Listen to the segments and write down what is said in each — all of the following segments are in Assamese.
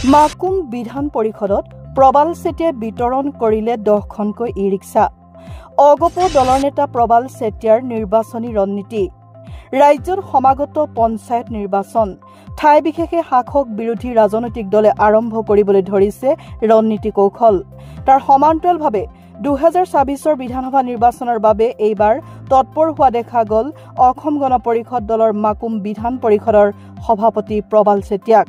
মাকুম বিধান পৰিষদত প্ৰবাল চেতিয়াই বিতৰণ কৰিলে 10খনকৈ ই-ৰিক্সা। অগপ দলৰ নেতা প্ৰবাল চেতিয়াৰ নিৰ্বাচনী ৰণনীতি। ৰাজ্যত সমাগত পঞ্চায়ত নিৰ্বাচন ঠাই বিশেষে শাসক বিৰোধী ৰাজনৈতিক দলে আৰম্ভ কৰিবলৈ ধৰিছে ৰণনীতি কৌশল। তাৰ সমান্তৰালভাৱে 2026 বিধানসভা নিৰ্বাচনৰ বাবে এইবাৰ তৎপৰ হোৱা দেখা গ'ল অসম গণ পৰিষদ দলৰ মাকুম বিধান পৰিষদৰ সভাপতি প্ৰবাল চেতিয়াক।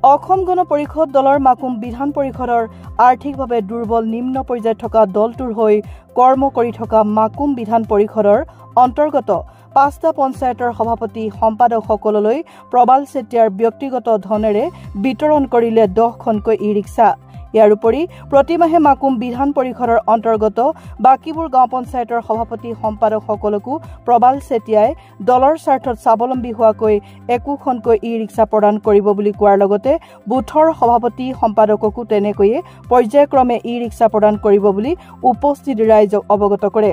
অসম গণ পৰিষদ দলৰ মাকুম বিধান পৰিষদৰ আৰ্থিকভাৱে দুৰ্বল নিম্ন পৰ্যায়ত থকা দলটোৰ হৈ কৰ্ম কৰি থকা মাকুম বিধান পৰিষদৰ অন্তৰ্গত 5টা পঞ্চায়তৰ সভাপতি সম্পাদকসকললৈ প্ৰবাল চেতিয়াৰ ব্যক্তিগত ধনেৰে বিতৰণ কৰিলে 10খনকৈ ই-ৰিক্সা। ইয়াৰ উপৰি প্ৰতিমাহে মাকুম বিধান পৰিষদৰ অন্তৰ্গত বাকীবোৰ গাঁও পঞ্চায়তৰ সভাপতি সম্পাদকসকলকো প্ৰবাল চেতিয়াই দলৰ স্বাৰ্থত স্বাৱলম্বী হোৱাকৈ একোখনকৈ ই-ৰিক্সা প্ৰদান কৰিব বুলি কোৱাৰ লগতে বুথৰ সভাপতি সম্পাদককো তেনেকৈয়ে পৰ্যায়ক্ৰমে ই-ৰিক্সা প্ৰদান কৰিব বুলি উপস্থিত ৰাইজক অৱগত কৰে।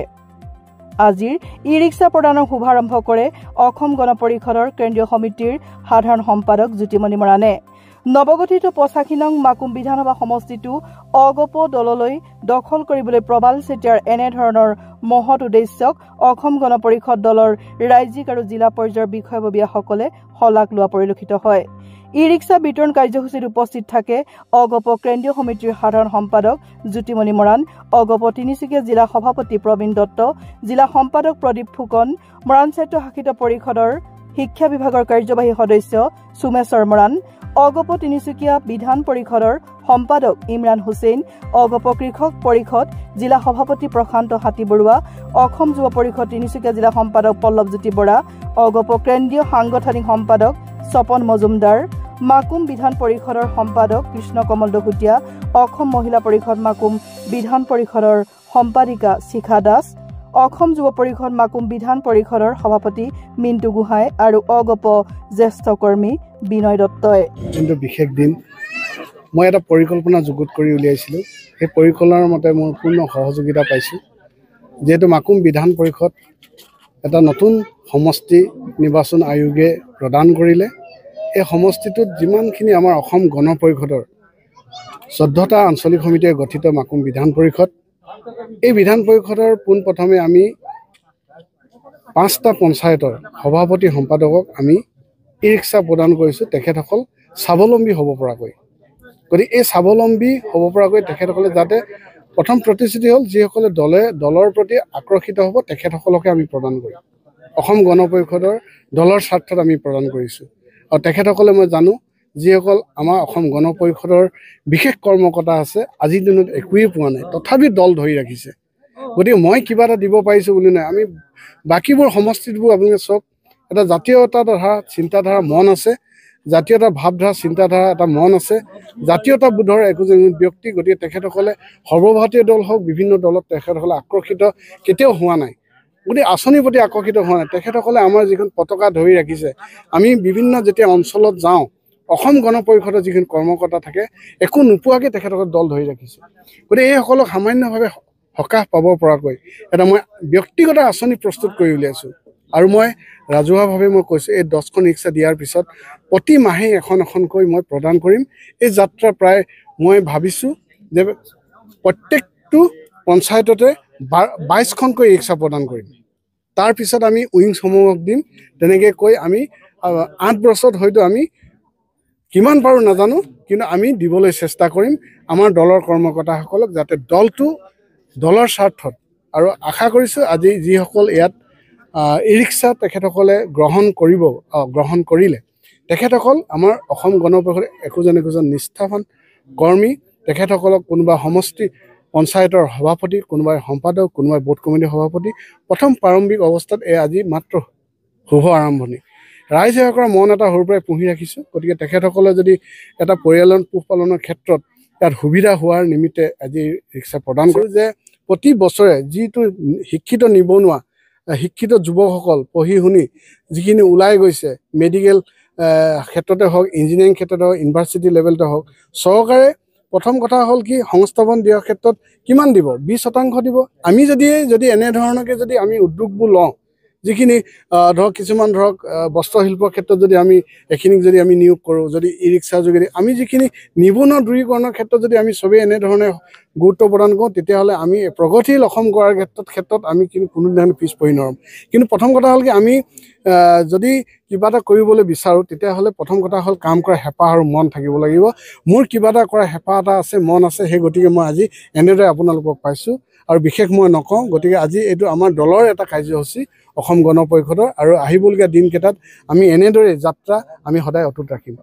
আজিৰ ই-ৰিক্সা প্ৰদানৰ শুভাৰম্ভ কৰে অসম গণ পৰিষদৰ কেন্দ্ৰীয় সমিতিৰ সাধাৰণ সম্পাদক জ্যোতিমণি মৰাণে। নৱগঠিত 85 নং মাকুম বিধানসভা সমষ্টিটো অগপ দললৈ দখল কৰিবলৈ প্ৰবাল চেতিয়াৰ এনেধৰণৰ মহৎ উদ্দেশ্যক অসম গণ পৰিষদ দলৰ ৰাজ্যিক আৰু জিলা পৰ্যায়ৰ বিষয়ববীয়াসকলে শলাগ লোৱা পৰিলক্ষিত হয়। ই-ৰিক্সা বিতৰণ কাৰ্যসূচীত উপস্থিত থাকে অগপ কেন্দ্ৰীয় সমিতিৰ সাধাৰণ সম্পাদক জ্যোতিমণি মৰাণ, অগপ তিনিচুকীয়া জিলা সভাপতি প্ৰবীণ দত্ত, জিলা সম্পাদক প্ৰদীপ ফুকন, মৰাণ স্বায়ত্তশাসিত পৰিষদৰ শিক্ষা বিভাগৰ কাৰ্যবাহী সদস্য সুমেশ্বৰ মৰাণ, অগপ তিনিচুকীয়া বিধান পৰিষদৰ সম্পাদক ইমৰান হুছেইন, অগপ কৃষক পৰিষদ জিলা সভাপতি প্ৰশান্ত হাতীবৰুৱা, অসম যুৱ পৰিষদ তিনিচুকীয়া জিলা সম্পাদক পল্লৱজ্যোতি বৰা, অগপ কেন্দ্ৰীয় সাংগঠনিক সম্পাদক স্বপন মজুমদাৰ, মাকুম বিধান পৰিষদৰ সম্পাদক কৃষ্ণ কমল দহোটীয়া, অসম মহিলা পৰিষদ মাকুম বিধান পৰিষদৰ সম্পাদিকা শিখা দাস, অসম যুৱ পৰিষদ মাকুম বিধান পৰিষদৰ সভাপতি মিণ্টু গোহাঁই আৰু অগপ জ্যেষ্ঠ কৰ্মী বিনয় দত্তই। কিন্তু বিশেষ দিন মই এটা পৰিকল্পনা যুগুত কৰি উলিয়াইছিলোঁ। সেই পৰিকল্পনাৰ মতে মই পূৰ্ণ সহযোগিতা পাইছোঁ। যিহেতু মাকুম বিধান পৰিষদ এটা নতুন সমষ্টি নিৰ্বাচন আয়োগে প্ৰদান কৰিলে, এই সমষ্টিটোত যিমানখিনি আমাৰ অসম গণ পৰিষদৰ 14টা আঞ্চলিক সমিতিয়ে গঠিত মাকুম বিধান পৰিষদ, এই বিধান পৰিষদৰ পোনপ্ৰথমে আমি 5টা পঞ্চায়তৰ সভাপতি সম্পাদকক আমি ই-ৰিক্সা প্ৰদান কৰিছোঁ, তেখেতসকল স্বাৱলম্বী হ'ব পৰাকৈ। গতিকে এই স্বাৱলম্বী হ'ব পৰাকৈ তেখেতসকলে যাতে প্ৰথম প্ৰতিশ্ৰুতি হ'ল যিসকলে দলৰ প্ৰতি আকৰ্ষিত হ'ব তেখেতসকলকে আমি প্ৰদান কৰিম। অসম গণ পৰিষদৰ দলৰ স্বাৰ্থত আমি প্ৰদান কৰিছোঁ। আৰু তেখেতসকলে মই জানো যিসকল আমাৰ অসম গণ পৰিষদৰ বিশেষ কৰ্মকৰ্তা আছে, আজিৰ দিনত একোৱেই পোৱা নাই, তথাপি দল ধৰি ৰাখিছে। গতিকে মই কিবা এটা দিব পাৰিছোঁ বুলি নাই, আমি বাকীবোৰ সমষ্টিবোৰ আপোনালোকে চাওক, এটা জাতীয়তা ধাৰা চিন্তাধাৰা মন আছে, জাতীয়তা ভাৱধাৰা চিন্তাধাৰা এটা মন আছে, জাতীয়তা বোধৰ একোজন ব্যক্তি। গতিকে তেখেতসকলে সৰ্বভাৰতীয় দল হওক বিভিন্ন দলত তেখেতসকলে আকৰ্ষিত কেতিয়াও হোৱা নাই, গতিকে আঁচনিৰ প্ৰতি আকৰ্ষিত হোৱা নাই। তেখেতসকলে আমাৰ যিখন পতাকা ধৰি ৰাখিছে, আমি বিভিন্ন যেতিয়া অঞ্চলত যাওঁ অসম গণ পৰিষদৰ যিখন কৰ্মকৰ্তা থাকে একো নোপোৱাকৈ তেখেতসকলে দল ধৰি ৰাখিছে। গতিকে এইসকলক সামান্যভাৱে সকাহ পাব পৰাকৈ এটা মই ব্যক্তিগত আঁচনি প্ৰস্তুত কৰি উলিয়াইছোঁ। আৰু মই ৰাজহুৱাভাৱে মই কৈছোঁ এই 10খন ৰিক্সা দিয়াৰ পিছত প্ৰতি মাহে এখন এখনকৈ মই প্ৰদান কৰিম। এই যাত্ৰা প্ৰায় মই ভাবিছোঁ যে প্ৰত্যেকটো পঞ্চায়ততে 22খনকৈ ৰিক্সা প্ৰদান কৰিম। তাৰপিছত আমি উইংছসমূহক দিম। তেনেকৈ কৈ আমি 8 বছৰত হয়তো আমি কিমান পাৰোঁ নাজানো, কিন্তু আমি দিবলৈ চেষ্টা কৰিম আমাৰ দলৰ কৰ্মকৰ্তাসকলক, যাতে দলৰ স্বাৰ্থত। আৰু আশা কৰিছোঁ আজি যিসকল ইয়াত ই-ৰিক্সা তেখেতসকলে গ্ৰহণ কৰিলে তেখেতসকল আমাৰ অসম গণ পৰিষদৰ একোজন নিষ্ঠাৱান কৰ্মী। তেখেতসকলক কোনোবা সমষ্টি পঞ্চায়তৰ সভাপতি, কোনোবাই সম্পাদক, কোনোবাই বুথ কমিটিৰ সভাপতি। প্ৰথম প্ৰাৰম্ভিক অৱস্থাত আজি মাত্ৰ শুভ আৰম্ভণি। ৰাইজে কৰা মন এটা সৰুৰ পৰাই পুহি ৰাখিছোঁ। গতিকে তেখেতসকলে যদি এটা পৰিয়ালৰ পোহপালনৰ ক্ষেত্ৰত ইয়াত সুবিধা হোৱাৰ নিমিত্তে আজি ৰিক্সা প্ৰদান কৰোঁ। যে প্ৰতি বছৰে যিটো শিক্ষিত নিবনুৱা শিক্ষিত যুৱকসকল পঢ়ি শুনি যিখিনি ওলাই গৈছে, মেডিকেল ক্ষেত্ৰতে হওক, ইঞ্জিনিয়াৰিং ক্ষেত্ৰতে হওক, ইউনিভাৰ্চিটি লেভেলতে হওক, চৰকাৰে প্ৰথম কথা হ'ল কি সংস্থাপন দিয়াৰ ক্ষেত্ৰত কিমান দিব? 20% দিব। আমি যদি এনেধৰণকে যদি আমি উদ্যোগবোৰ লওঁ যিখিনি ধৰক কিছুমান ধৰক বস্ত্ৰশিল্পৰ ক্ষেত্ৰত যদি আমি এইখিনিক যদি আমি নিয়োগ কৰোঁ, যদি ই ৰিক্সা যোগেদি আমি যিখিনি নিবনুৱা দূৰীকৰণৰ ক্ষেত্ৰত যদি আমি চবেই এনেধৰণে গুৰুত্ব প্ৰদান কৰোঁ, তেতিয়াহ'লে আমি প্ৰগতিশীল অসম গঢ়াৰ ক্ষেত্ৰত আমি কিন্তু কোনোদিনাখন পিছ পৰি নৰম। কিন্তু প্ৰথম কথা হ'ল কি, আমি যদি কিবা এটা কৰিবলৈ বিচাৰোঁ, তেতিয়াহ'লে প্ৰথম কথা হ'ল কাম কৰা হেঁপাহ আৰু মন থাকিব লাগিব। মোৰ কিবা এটা কৰা হেঁপাহ এটা আছে, মন আছে, সেই গতিকে মই আজি এনেদৰে আপোনালোকক পাইছোঁ আৰু বিশেষ মই নকওঁ। গতিকে আজি এইটো আমাৰ দলৰ এটা কাৰ্যসূচী অসম গণ পৰিষদৰ, আৰু আহিবলগীয়া দিনকেইটাত আমি এনেদৰে যাত্ৰা আমি সদায় অটুট ৰাখিম।